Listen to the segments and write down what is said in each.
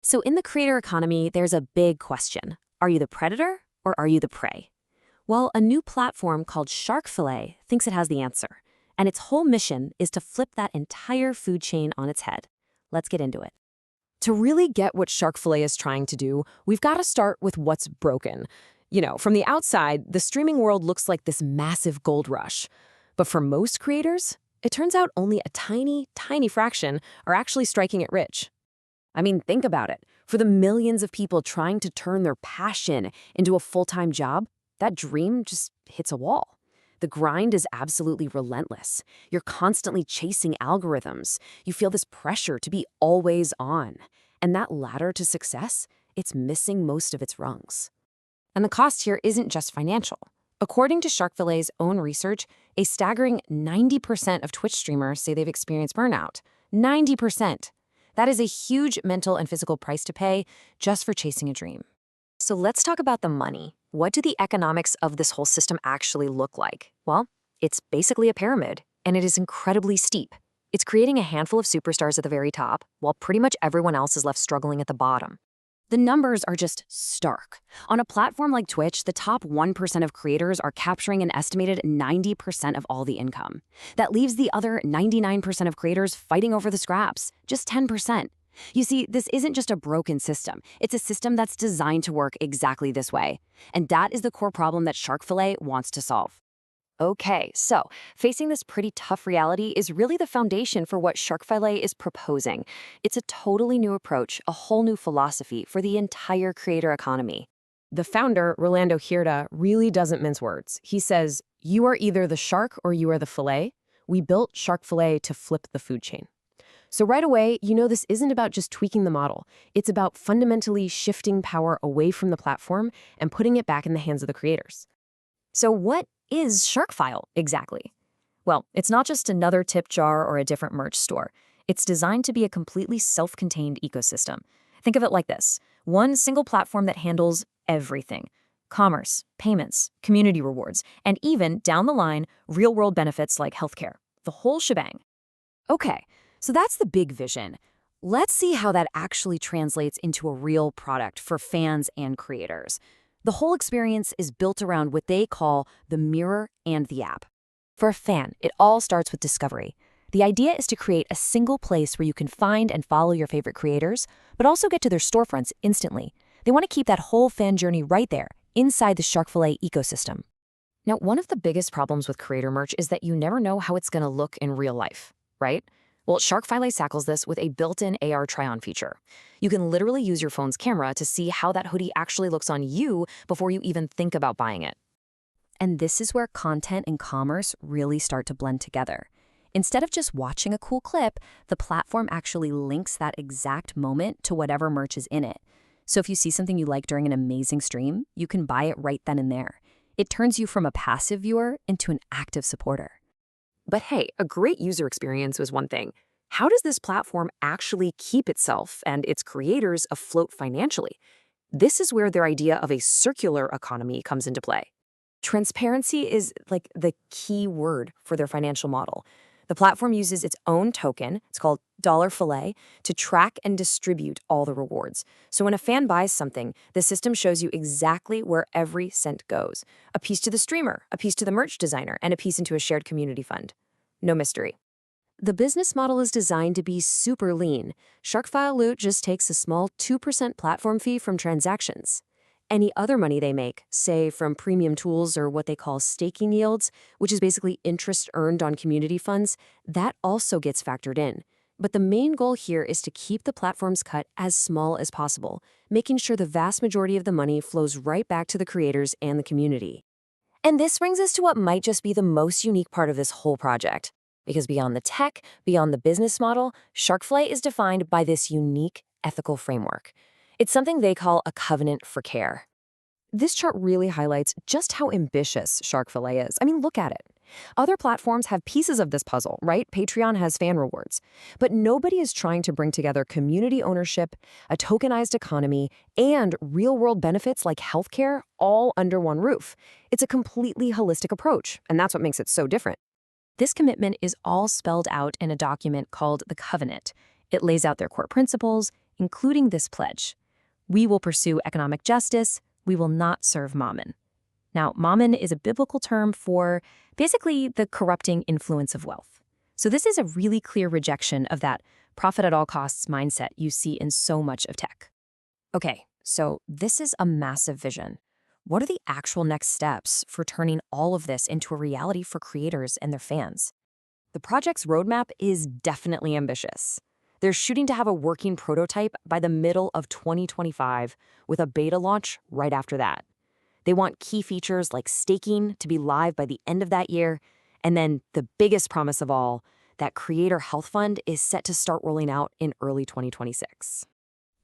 So in the creator economy, there's a big question. Are you the predator or are you the prey? Well, a new platform called SharkFilet thinks it has the answer. And its whole mission is to flip that entire food chain on its head. Let's get into it. To really get what SharkFilet is trying to do, we've got to start with what's broken. From the outside, the streaming world looks like this massive gold rush. But for most creators, it turns out only a tiny, tiny fraction are actually striking it rich. I mean, think about it. For the millions of people trying to turn their passion into a full-time job, that dream just hits a wall. The grind is absolutely relentless. You're constantly chasing algorithms. You feel this pressure to be always on. And that ladder to success, it's missing most of its rungs. And the cost here isn't just financial. According to SharkFilet's own research, a staggering 90% of Twitch streamers say they've experienced burnout. 90%. That is a huge mental and physical price to pay just for chasing a dream. So let's talk about the money. What do the economics of this whole system actually look like? Well, it's basically a pyramid, and it is incredibly steep. It's creating a handful of superstars at the very top, while pretty much everyone else is left struggling at the bottom. The numbers are just stark. On a platform like Twitch, the top 1% of creators are capturing an estimated 90% of all the income. That leaves the other 99% of creators fighting over the scraps, just 10%. You see, this isn't just a broken system. It's a system that's designed to work exactly this way. And that is the core problem that SharkFilet wants to solve. Okay, so facing this pretty tough reality is really the foundation for what SharkFilet is proposing. It's a totally new approach, a whole new philosophy for the entire creator economy. The founder, Rolando Hirda, really doesn't mince words. He says, "You are either the shark or you are the fillet. We built SharkFilet to flip the food chain." So right away, this isn't about just tweaking the model. It's about fundamentally shifting power away from the platform and putting it back in the hands of the creators. So what is SharkFile exactly? Well, it's not just another tip jar or a different merch store. It's designed to be a completely self-contained ecosystem. Think of it like this: one single platform that handles everything. Commerce, payments, community rewards, and even, down the line, real-world benefits like healthcare. The whole shebang. Okay, so that's the big vision. Let's see how that actually translates into a real product for fans and creators. The whole experience is built around what they call the mirror and the app. For a fan, it all starts with discovery. The idea is to create a single place where you can find and follow your favorite creators, but also get to their storefronts instantly. They want to keep that whole fan journey right there, inside the SharkFilet ecosystem. Now, one of the biggest problems with creator merch is that you never know how it's going to look in real life, right? Well, SharkFilet tackles this with a built-in AR try-on feature. You can literally use your phone's camera to see how that hoodie actually looks on you before you even think about buying it. And this is where content and commerce really start to blend together. Instead of just watching a cool clip, the platform actually links that exact moment to whatever merch is in it. So if you see something you like during an amazing stream, you can buy it right then and there. It turns you from a passive viewer into an active supporter. But hey, a great user experience was one thing. How does this platform actually keep itself and its creators afloat financially? This is where their idea of a circular economy comes into play. Transparency is like the key word for their financial model. The platform uses its own token, it's called $Filet, to track and distribute all the rewards. So when a fan buys something, the system shows you exactly where every cent goes. A piece to the streamer, a piece to the merch designer, and a piece into a shared community fund. No mystery. The business model is designed to be super lean. SharkFilet just takes a small 2% platform fee from transactions. Any other money they make, say from premium tools or what they call staking yields, which is basically interest earned on community funds, that also gets factored in. But the main goal here is to keep the platform's cut as small as possible, making sure the vast majority of the money flows right back to the creators and the community. And this brings us to what might just be the most unique part of this whole project. Because beyond the tech, beyond the business model, SharkFilet is defined by this unique ethical framework. It's something they call a covenant for care. This chart really highlights just how ambitious SharkFilet is. I mean, look at it. Other platforms have pieces of this puzzle, right? Patreon has fan rewards. But nobody is trying to bring together community ownership, a tokenized economy, and real-world benefits like healthcare all under one roof. It's a completely holistic approach, and that's what makes it so different. This commitment is all spelled out in a document called the Covenant. It lays out their core principles, including this pledge. We will pursue economic justice. We will not serve mammon. Now, mammon is a biblical term for basically the corrupting influence of wealth. So this is a really clear rejection of that profit at all costs mindset you see in so much of tech. Okay, so this is a massive vision. What are the actual next steps for turning all of this into a reality for creators and their fans? The project's roadmap is definitely ambitious. They're shooting to have a working prototype by the middle of 2025 with a beta launch right after that. They want key features like staking to be live by the end of that year, and then the biggest promise of all, that Creator Health Fund is set to start rolling out in early 2026.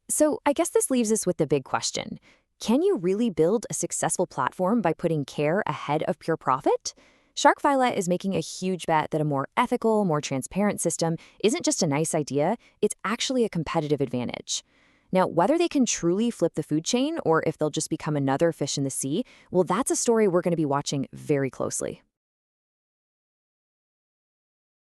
So I guess this leaves us with the big question. Can you really build a successful platform by putting care ahead of pure profit? SharkFilet is making a huge bet that a more ethical, more transparent system isn't just a nice idea, it's actually a competitive advantage. Now, whether they can truly flip the food chain or if they'll just become another fish in the sea, well, that's a story we're going to be watching very closely.